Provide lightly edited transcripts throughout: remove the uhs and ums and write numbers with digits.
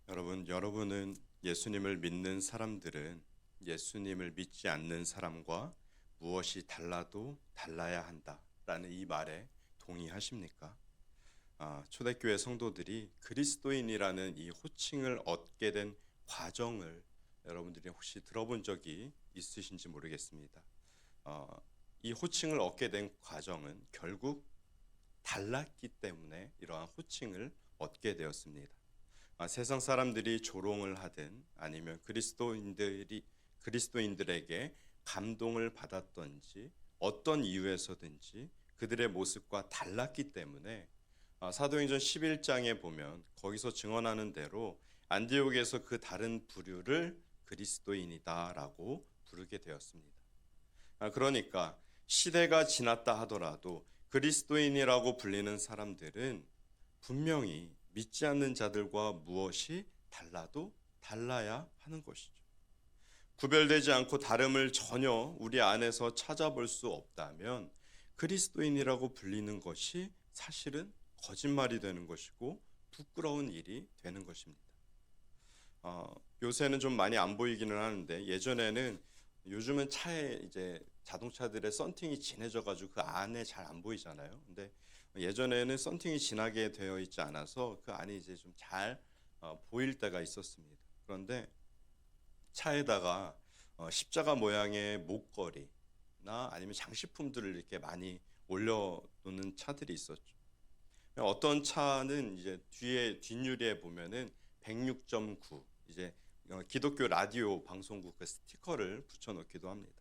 여러분은 예수님을 믿는 사람들은 예수님을 믿지 않는 사람과 무엇이 달라도 달라야 한다라는 이 말에 동의하십니까? 초대교회 성도들이 그리스도인이라는 이 호칭을 얻게 된 과정을 여러분들이 혹시 들어본 적이 있으신지 모르겠습니다. 이 호칭을 얻게 된 과정은 결국 달랐기 때문에 이러한 호칭을 얻게 되었습니다. 세상 사람들이 조롱을 하든 아니면 그리스도인들에게 감동을 받았던지 어떤 이유에서든지 그들의 모습과 달랐기 때문에 사도행전 11장에 보면 거기서 증언하는 대로 안디옥에서 그 다른 부류를 그리스도인이다라고 부르게 되었습니다. 그러니까 시대가 지났다 하더라도 그리스도인이라고 불리는 사람들은 분명히 믿지 않는 자들과 무엇이 달라도 달라야 하는 것이죠. 구별되지 않고 다름을 전혀 우리 안에서 찾아볼 수 없다면 그리스도인이라고 불리는 것이 사실은 거짓말이 되는 것이고 부끄러운 일이 되는 것입니다. 요새는 좀 많이 안 보이기는 하는데 요즘은 차에 이제 자동차들의 썬팅이 진해져가지고 그 안에 잘 안 보이잖아요. 근데 예전에는 썬팅이 진하게 되어 있지 않아서 그 안이 이제 좀 잘 보일 때가 있었습니다. 그런데 차에다가 십자가 모양의 목걸이나 아니면 장식품들을 이렇게 많이 올려놓는 차들이 있었죠. 어떤 차는 이제 뒷유리에 보면은 106.9 이제 기독교 라디오 방송국 그 스티커를 붙여놓기도 합니다.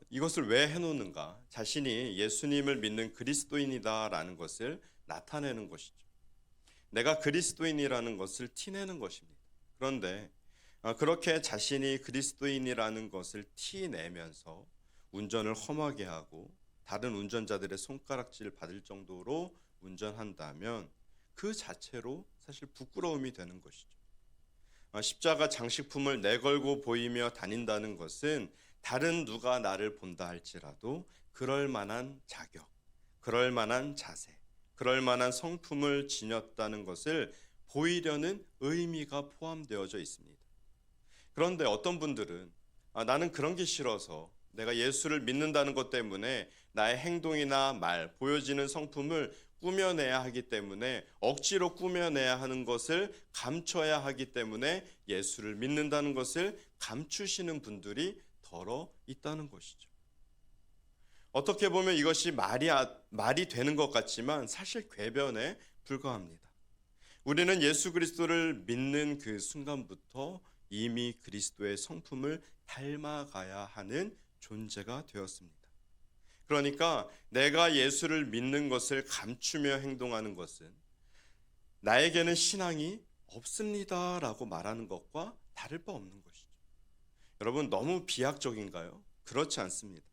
이것을 왜 해놓는가? 자신이 예수님을 믿는 그리스도인이다라는 것을 나타내는 것이죠. 내가 그리스도인이라는 것을 티내는 것입니다. 그런데 그렇게 자신이 그리스도인이라는 것을 티내면서 운전을 험하게 하고 다른 운전자들의 손가락질 받을 정도로 운전한다면 그 자체로 사실 부끄러움이 되는 것이죠. 십자가 장식품을 내걸고 보이며 다닌다는 것은 다른 누가 나를 본다 할지라도 그럴 만한 자격, 그럴 만한 자세, 그럴 만한 성품을 지녔다는 것을 보이려는 의미가 포함되어져 있습니다. 그런데 어떤 분들은 나는 그런 게 싫어서 내가 예수를 믿는다는 것 때문에 나의 행동이나 말, 보여지는 성품을 꾸며내야 하기 때문에 억지로 꾸며내야 하는 것을 감춰야 하기 때문에 예수를 믿는다는 것을 감추시는 분들이 더러 있다는 것이죠. 어떻게 보면 이것이 말이 되는 것 같지만 사실 궤변에 불과합니다. 우리는 예수 그리스도를 믿는 그 순간부터 이미 그리스도의 성품을 닮아가야 하는 존재가 되었습니다. 그러니까 내가 예수를 믿는 것을 감추며 행동하는 것은 나에게는 신앙이 없습니다라고 말하는 것과 다를 바 없는 것이죠. 여러분, 너무 비약적인가요? 그렇지 않습니다.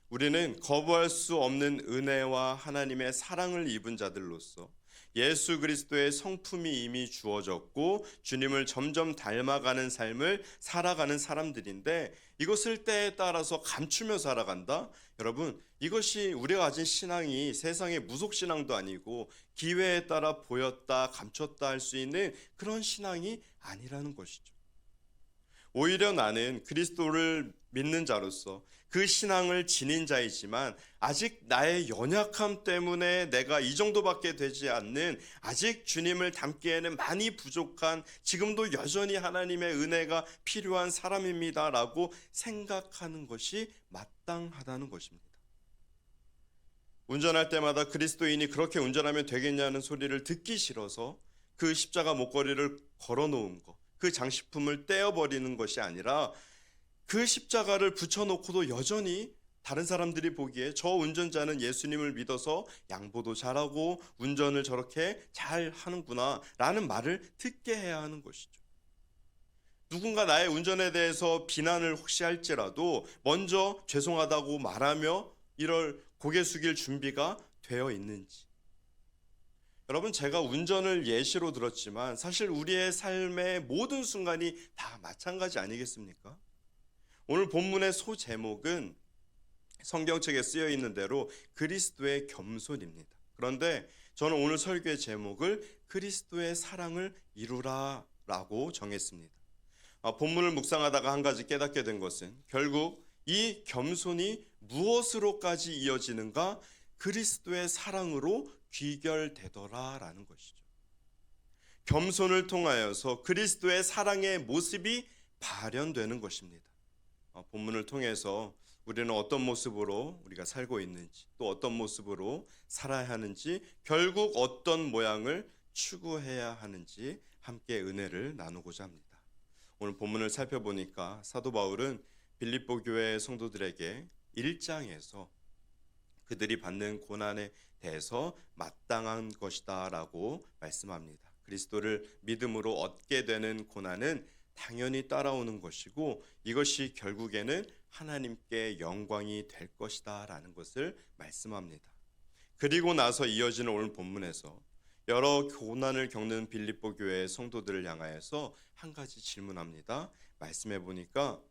우리는 거부할 수 없는 은혜와 하나님의 사랑을 입은 자들로서 예수 그리스도의 성품이 이미 주어졌고 주님을 점점 닮아가는 삶을 살아가는 사람들인데 이것을 때에 따라서 감추며 살아간다? 여러분, 이것이 우리가 가진 신앙이 세상의 무속신앙도 아니고 기회에 따라 보였다 감췄다 할 수 있는 그런 신앙이 아니라는 것이죠. 오히려 나는 그리스도를 믿는 자로서 그 신앙을 지닌 자이지만 아직 나의 연약함 때문에 내가 이 정도밖에 되지 않는 아직 주님을 닮기에는 많이 부족한 지금도 여전히 하나님의 은혜가 필요한 사람입니다라고 생각하는 것이 마땅하다는 것입니다. 운전할 때마다 그리스도인이 그렇게 운전하면 되겠냐는 소리를 듣기 싫어서 그 십자가 목걸이를 걸어놓은 것, 그 장식품을 떼어버리는 것이 아니라 그 십자가를 붙여놓고도 여전히 다른 사람들이 보기에 저 운전자는 예수님을 믿어서 양보도 잘하고 운전을 저렇게 잘 하는구나 라는 말을 듣게 해야 하는 것이죠. 누군가 나의 운전에 대해서 비난을 혹시 할지라도 먼저 죄송하다고 말하며 이럴 고개 숙일 준비가 되어 있는지. 여러분, 제가 운전을 예시로 들었지만 사실 우리의 삶의 모든 순간이 다 마찬가지 아니겠습니까? 오늘 본문의 소제목은 성경책에 쓰여 있는 대로 그리스도의 겸손입니다. 그런데 저는 오늘 설교의 제목을 그리스도의 사랑을 이루라 라고 정했습니다. 본문을 묵상하다가 한 가지 깨닫게 된 것은 결국 이 겸손이 무엇으로까지 이어지는가? 그리스도의 사랑으로 귀결되더라라는 것이죠. 겸손을 통하여서 그리스도의 사랑의 모습이 발현되는 것입니다. 본문을 통해서 우리는 어떤 모습으로 우리가 살고 있는지, 또 어떤 모습으로 살아야 하는지, 결국 어떤 모양을 추구해야 하는지 함께 은혜를 나누고자 합니다. 오늘 본문을 살펴보니까 사도 바울은 빌립보 교회 성도들에게 1장에서 그들이 받는 고난에 대해서 마땅한 것이다 라고 말씀합니다. 그리스도를 믿음으로 얻게 되는 고난은 당연히 따라오는 것이고 이것이 결국에는 하나님께 영광이 될 것이다 라는 것을 말씀합니다. 그리고 나서 이어지는 오늘 본문에서 여러 고난을 겪는 빌립보 교회의 성도들을 향하여서 한 가지 질문합니다. 말씀해 보니까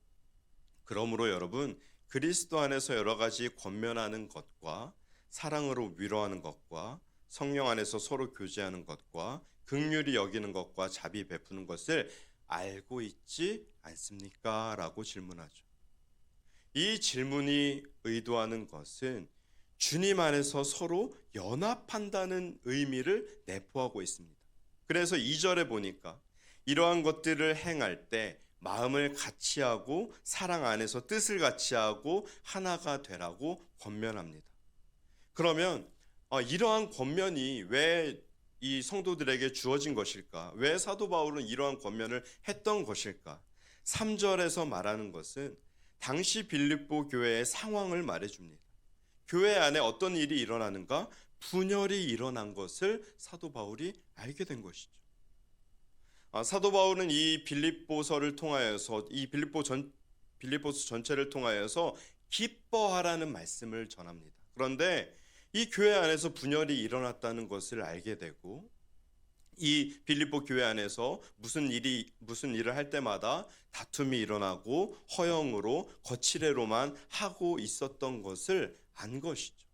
그러므로 여러분 그리스도 안에서 여러 가지 권면하는 것과 사랑으로 위로하는 것과 성령 안에서 서로 교제하는 것과 긍휼히 여기는 것과 자비 베푸는 것을 알고 있지 않습니까? 라고 질문하죠. 이 질문이 의도하는 것은 주님 안에서 서로 연합한다는 의미를 내포하고 있습니다. 그래서 2절에 보니까 이러한 것들을 행할 때 마음을 같이 하고 사랑 안에서 뜻을 같이 하고 하나가 되라고 권면합니다. 그러면 이러한 권면이 왜 이 성도들에게 주어진 것일까? 왜 사도 바울은 이러한 권면을 했던 것일까? 3절에서 말하는 것은 당시 빌립보 교회의 상황을 말해줍니다. 교회 안에 어떤 일이 일어나는가? 분열이 일어난 것을 사도 바울이 알게 된 것이죠. 사도 바울은 이 빌립보서를 통하여서 이 빌립보서 전체를 통하여서 기뻐하라는 말씀을 전합니다. 그런데 이 교회 안에서 분열이 일어났다는 것을 알게 되고 이 빌립보 교회 안에서 무슨 일을 할 때마다 다툼이 일어나고 허영으로 거칠애로만 하고 있었던 것을 안 것이죠.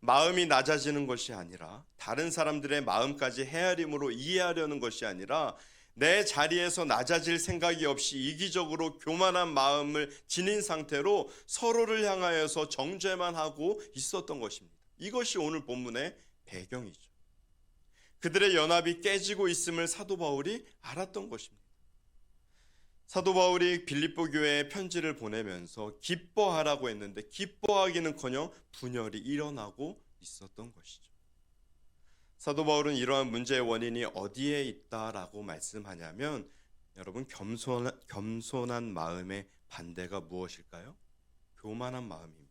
마음이 낮아지는 것이 아니라 다른 사람들의 마음까지 헤아림으로 이해하려는 것이 아니라 내 자리에서 낮아질 생각이 없이 이기적으로 교만한 마음을 지닌 상태로 서로를 향하여서 정죄만 하고 있었던 것입니다. 이것이 오늘 본문의 배경이죠. 그들의 연합이 깨지고 있음을 사도 바울이 알았던 것입니다. 사도 바울이 빌립보 교회에 편지를 보내면서 기뻐하라고 했는데 기뻐하기는커녕 분열이 일어나고 있었던 것이죠. 사도 바울은 이러한 문제의 원인이 어디에 있다라고 말씀하냐면 여러분 겸손한 마음의 반대가 무엇일까요? 교만한 마음입니다.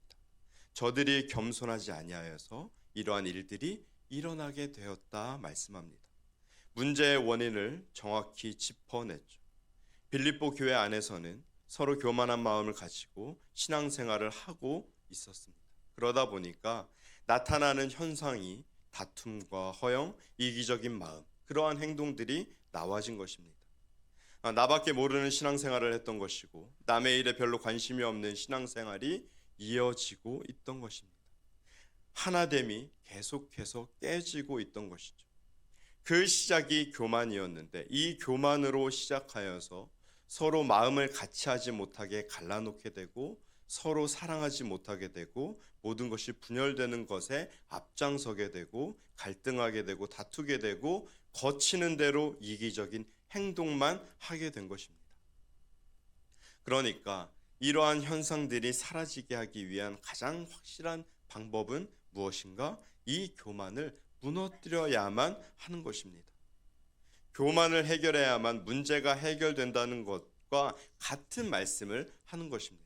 저들이 겸손하지 아니하여서 이러한 일들이 일어나게 되었다 말씀합니다. 문제의 원인을 정확히 짚어냈죠. 빌립보 교회 안에서는 서로 교만한 마음을 가지고 신앙생활을 하고 있었습니다. 그러다 보니까 나타나는 현상이 다툼과 허영, 이기적인 마음, 그러한 행동들이 나와진 것입니다. 나밖에 모르는 신앙생활을 했던 것이고 남의 일에 별로 관심이 없는 신앙생활이 이어지고 있던 것입니다. 하나됨이 계속해서 깨지고 있던 것이죠. 그 시작이 교만이었는데 이 교만으로 시작하여서 서로 마음을 같이 하지 못하게 갈라놓게 되고 서로 사랑하지 못하게 되고 모든 것이 분열되는 것에 앞장서게 되고 갈등하게 되고 다투게 되고 거치는 대로 이기적인 행동만 하게 된 것입니다. 그러니까 이러한 현상들이 사라지게 하기 위한 가장 확실한 방법은 무엇인가? 이 교만을 무너뜨려야만 하는 것입니다. 교만을 해결해야만 문제가 해결된다는 것과 같은 말씀을 하는 것입니다.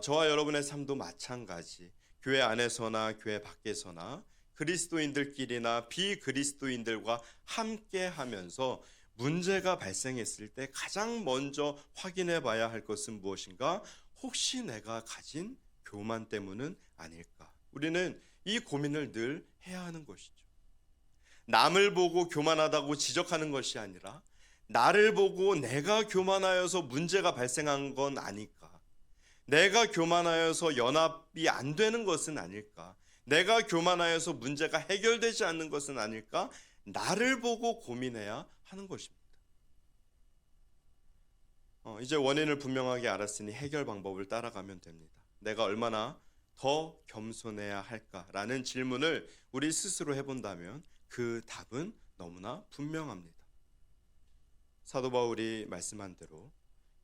저와 여러분의 삶도 마찬가지. 교회 안에서나 교회 밖에서나 그리스도인들끼리나 비그리스도인들과 함께 하면서 문제가 발생했을 때 가장 먼저 확인해 봐야 할 것은 무엇인가? 혹시 내가 가진 교만 때문은 아닐까? 우리는 이 고민을 늘 해야 하는 것이죠. 남을 보고 교만하다고 지적하는 것이 아니라 나를 보고 내가 교만하여서 문제가 발생한 건 아닐까? 내가 교만하여서 연합이 안 되는 것은 아닐까? 내가 교만하여서 문제가 해결되지 않는 것은 아닐까? 나를 보고 고민해야 하는 것입니다. 이제 원인을 분명하게 알았으니 해결 방법을 따라가면 됩니다. 내가 얼마나 더 겸손해야 할까라는 질문을 우리 스스로 해본다면 그 답은 너무나 분명합니다. 사도 바울이 말씀한 대로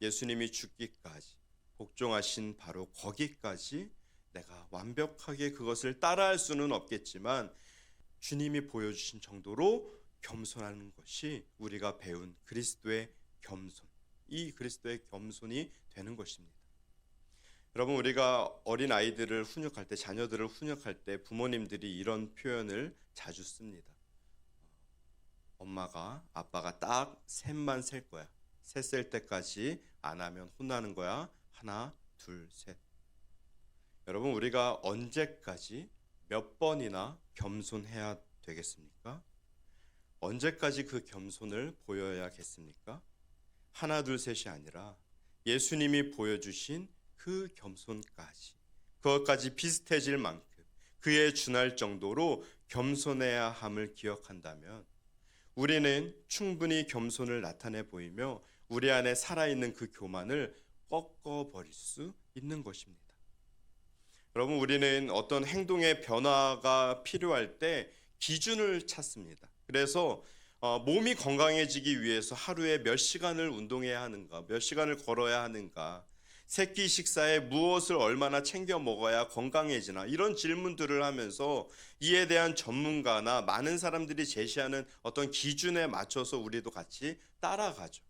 예수님이 죽기까지 복종하신 바로 거기까지 내가 완벽하게 그것을 따라할 수는 없겠지만 주님이 보여주신 정도로 겸손하는 것이 우리가 배운 그리스도의 겸손, 이 그리스도의 겸손이 되는 것입니다. 여러분, 우리가 어린 아이들을 훈육할 때, 자녀들을 훈육할 때 부모님들이 이런 표현을 자주 씁니다. 엄마가, 아빠가 딱 셋만 셀 거야. 셋 셀 때까지 안 하면 혼나는 거야. 하나, 둘, 셋. 여러분, 우리가 언제까지 몇 번이나 겸손해야 되겠습니까? 언제까지 그 겸손을 보여야겠습니까? 하나, 둘, 셋이 아니라 예수님이 보여주신 그 겸손까지, 그것까지 비슷해질 만큼 그에 준할 정도로 겸손해야 함을 기억한다면 우리는 충분히 겸손을 나타내 보이며 우리 안에 살아있는 그 교만을 꺾어버릴 수 있는 것입니다. 여러분, 우리는 어떤 행동의 변화가 필요할 때 기준을 찾습니다. 그래서 몸이 건강해지기 위해서 하루에 몇 시간을 운동해야 하는가, 몇 시간을 걸어야 하는가, 새끼 식사에 무엇을 얼마나 챙겨 먹어야 건강해지나, 이런 질문들을 하면서 이에 대한 전문가나 많은 사람들이 제시하는 어떤 기준에 맞춰서 우리도 같이 따라가죠.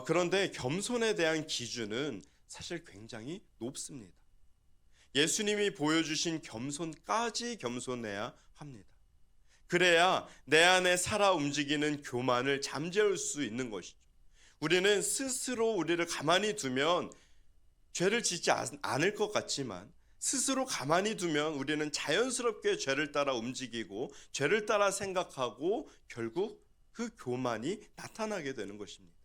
그런데 겸손에 대한 기준은 사실 굉장히 높습니다. 예수님이 보여주신 겸손까지 겸손해야 합니다. 그래야 내 안에 살아 움직이는 교만을 잠재울 수 있는 것이죠. 우리는 스스로 우리를 가만히 두면 죄를 짓지 않을 것 같지만 스스로 가만히 두면 우리는 자연스럽게 죄를 따라 움직이고 죄를 따라 생각하고 결국 그 교만이 나타나게 되는 것입니다.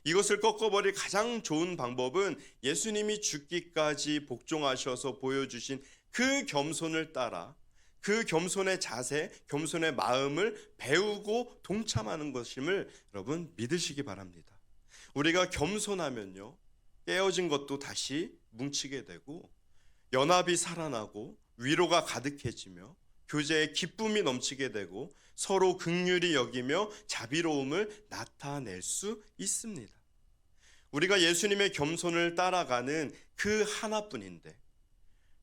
이것을 꺾어버릴 가장 좋은 방법은 예수님이 죽기까지 복종하셔서 보여주신 그 겸손을 따라 그 겸손의 자세, 겸손의 마음을 배우고 동참하는 것임을 여러분 믿으시기 바랍니다. 우리가 겸손하면요, 깨어진 것도 다시 뭉치게 되고 연합이 살아나고 위로가 가득해지며 교제에 기쁨이 넘치게 되고 서로 긍휼히 여기며 자비로움을 나타낼 수 있습니다. 우리가 예수님의 겸손을 따라가는 그 하나뿐인데,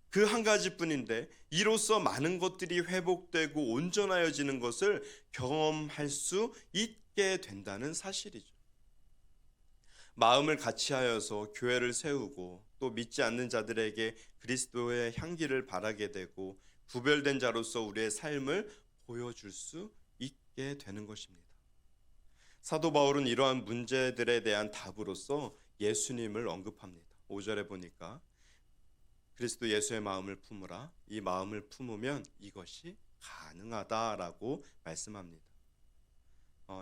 그 한 가지뿐인데 이로써 많은 것들이 회복되고 온전하여지는 것을 경험할 수 있게 된다는 사실이죠. 마음을 같이하여서 교회를 세우고 또 믿지 않는 자들에게 그리스도의 향기를 바라게 되고 구별된 자로서 우리의 삶을 보여줄 수 있게 되는 것입니다. 사도 바울은 이러한 문제들에 대한 답으로서 예수님을 언급합니다. 5절에 보니까 그리스도 예수의 마음을 품으라. 이 마음을 품으면 이것이 가능하다라고 말씀합니다.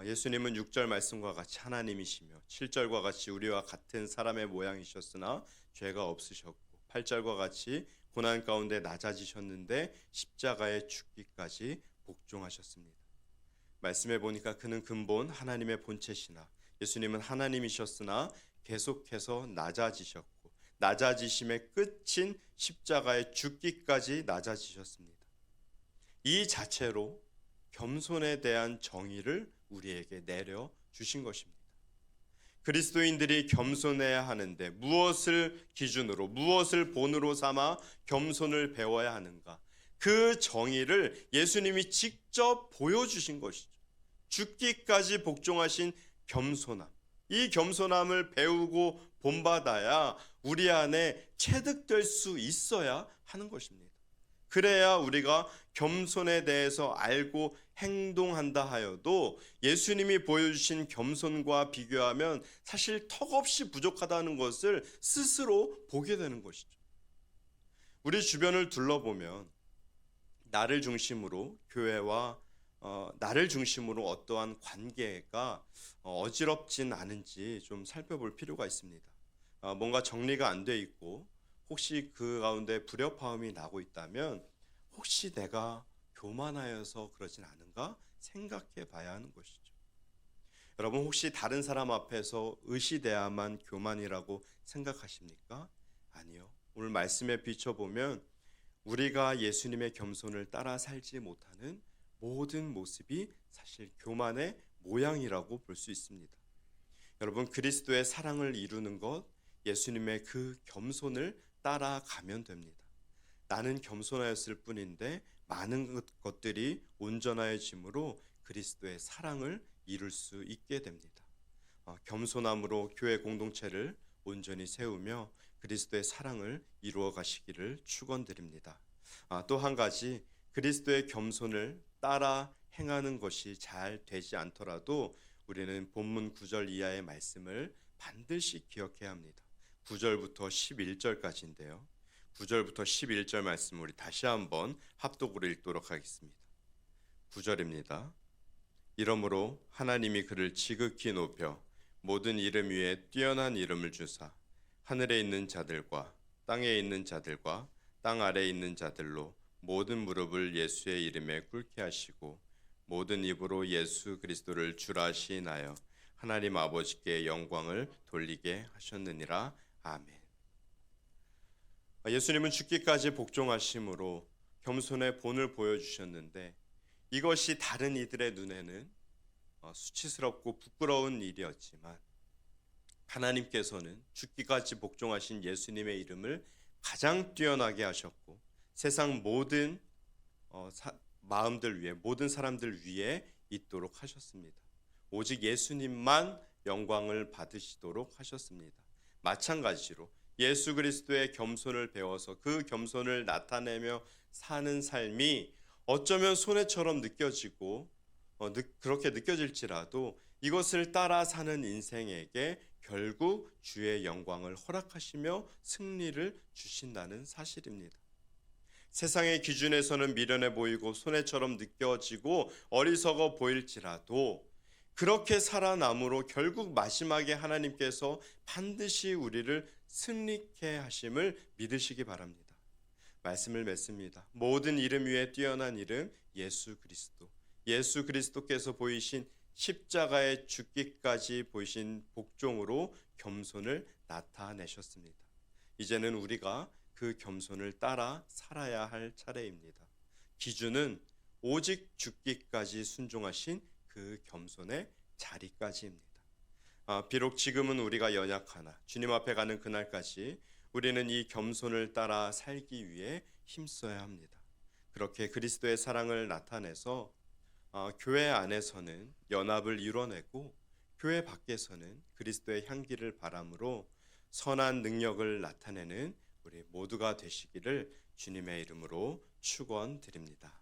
예수님은 6절 말씀과 같이 하나님이시며 7절과 같이 우리와 같은 사람의 모양이셨으나 죄가 없으셨고 8절과 같이 고난 가운데 낮아지셨는데 십자가에 죽기까지 복종하셨습니다. 말씀해 보니까 그는 근본 하나님의 본체시나 예수님은 하나님이셨으나 계속해서 낮아지셨고 낮아지심의 끝인 십자가에 죽기까지 낮아지셨습니다. 이 자체로 겸손에 대한 정의를 우리에게 내려 주신 것입니다. 그리스도인들이 겸손해야 하는데 무엇을 기준으로, 무엇을 본으로 삼아 겸손을 배워야 하는가? 그 정의를 예수님이 직접 보여주신 것이죠. 죽기까지 복종하신 겸손함. 이 겸손함을 배우고 본받아야 우리 안에 체득될 수 있어야 하는 것입니다. 그래야 우리가 겸손에 대해서 알고 행동한다 하여도 예수님이 보여주신 겸손과 비교하면 사실 턱없이 부족하다는 것을 스스로 보게 되는 것이죠. 우리 주변을 둘러보면 나를 중심으로 교회와 나를 중심으로 어떠한 관계가 어지럽진 않은지 좀 살펴볼 필요가 있습니다. 뭔가 정리가 안 돼 있고 혹시 그 가운데 불협화음이 나고 있다면 혹시 내가 교만하여서 그러진 않은가 생각해 봐야 하는 것이죠. 여러분 혹시 다른 사람 앞에서 의시돼야만 교만이라고 생각하십니까? 아니요. 오늘 말씀에 비춰보면 우리가 예수님의 겸손을 따라 살지 못하는 모든 모습이 사실 교만의 모양이라고 볼 수 있습니다. 여러분 그리스도의 사랑을 이루는 것, 예수님의 그 겸손을 따라가면 됩니다. 나는 겸손하였을 뿐인데 많은 것들이 온전하여짐으로 그리스도의 사랑을 이룰 수 있게 됩니다. 겸손함으로 교회 공동체를 온전히 세우며 그리스도의 사랑을 이루어 가시기를 축원드립니다. 또 한 가지 그리스도의 겸손을 따라 행하는 것이 잘 되지 않더라도 우리는 본문 9절 이하의 말씀을 반드시 기억해야 합니다. 9절부터 11절까지인데요. 9절부터 11절 말씀 우리 다시 한번 합독으로 읽도록 하겠습니다. 9절입니다. 이러므로 하나님이 그를 지극히 높여 모든 이름 위에 뛰어난 이름을 주사 하늘에 있는 자들과 땅에 있는 자들과 땅 아래에 있는 자들로 모든 무릎을 예수의 이름에 꿇게 하시고 모든 입으로 예수 그리스도를 주라 시인하여 하나님 아버지께 영광을 돌리게 하셨느니라. 아멘. 예수님은 죽기까지 복종하심으로 겸손의 본을 보여주셨는데 이것이 다른 이들의 눈에는 수치스럽고 부끄러운 일이었지만 하나님께서는 죽기까지 복종하신 예수님의 이름을 가장 뛰어나게 하셨고 세상 모든 마음들 위에 모든 사람들 위에 있도록 하셨습니다. 오직 예수님만 영광을 받으시도록 하셨습니다. 마찬가지로 예수 그리스도의 겸손을 배워서 그 겸손을 나타내며 사는 삶이 어쩌면 손해처럼 느껴지고 그렇게 느껴질지라도 이것을 따라 사는 인생에게 결국 주의 영광을 허락하시며 승리를 주신다는 사실입니다. 세상의 기준에서는 미련해 보이고 손해처럼 느껴지고 어리석어 보일지라도 그렇게 살아남으로 결국 마지막에 하나님께서 반드시 우리를 승리케 하심을 믿으시기 바랍니다. 말씀을 맺습니다. 모든 이름 위에 뛰어난 이름 예수 그리스도. 예수 그리스도께서 보이신 십자가의 죽기까지 보이신 복종으로 겸손을 나타내셨습니다. 이제는 우리가 그 겸손을 따라 살아야 할 차례입니다. 기준은 오직 죽기까지 순종하신 그 겸손의 자리까지입니다. 비록 지금은 우리가 연약하나 주님 앞에 가는 그날까지 우리는 이 겸손을 따라 살기 위해 힘써야 합니다. 그렇게 그리스도의 사랑을 나타내서 교회 안에서는 연합을 이뤄내고 교회 밖에서는 그리스도의 향기를 바람으로 선한 능력을 나타내는 우리 모두가 되시기를 주님의 이름으로 축원드립니다.